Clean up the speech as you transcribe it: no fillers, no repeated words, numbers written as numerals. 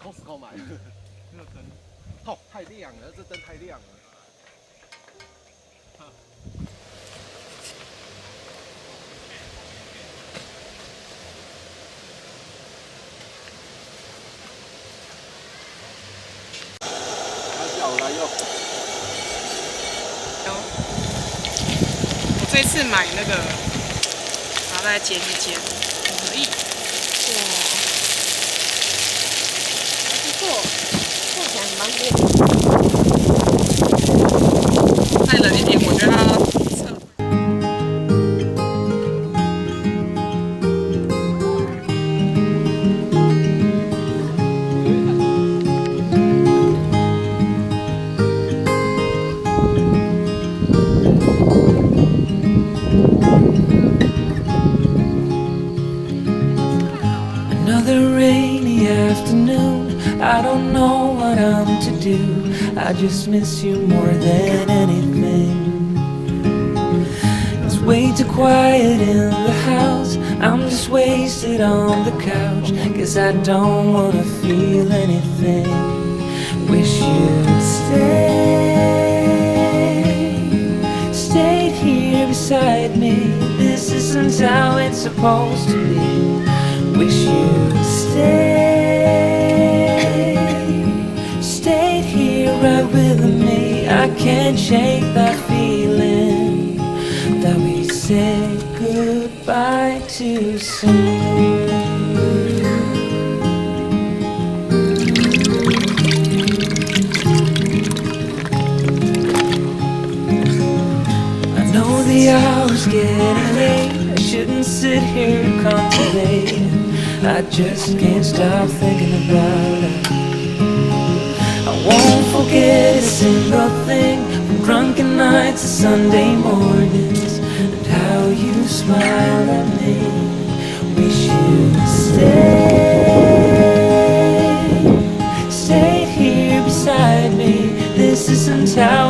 Costco 买的那个灯，哦，太亮了，这灯太亮了。来叫我来用。我这次买那个，然后再煎一煎，可以。哇，还不错，看起来很方便。再冷一点，我觉得它。 Another rainy afternoon. I don't don't know what I'm to do. I just miss you more than anything. It's way too quiet in the house. I'm just wasted on the couch. Guess I don't wanna feel anything. Wish you'd stayed here beside me. This isn't how it's supposed to be. Wish you'd stayed here right with me. I can't shake that feeling that we said goodbye too soon. I know the hour's getting late. I shouldn't sit here and contemplate. I just can't stop thinking about it. I won't forget a single thing, from drunken nights to Sunday mornings, and how you smiled at me. Wish you'd stayed here beside me. This isn't how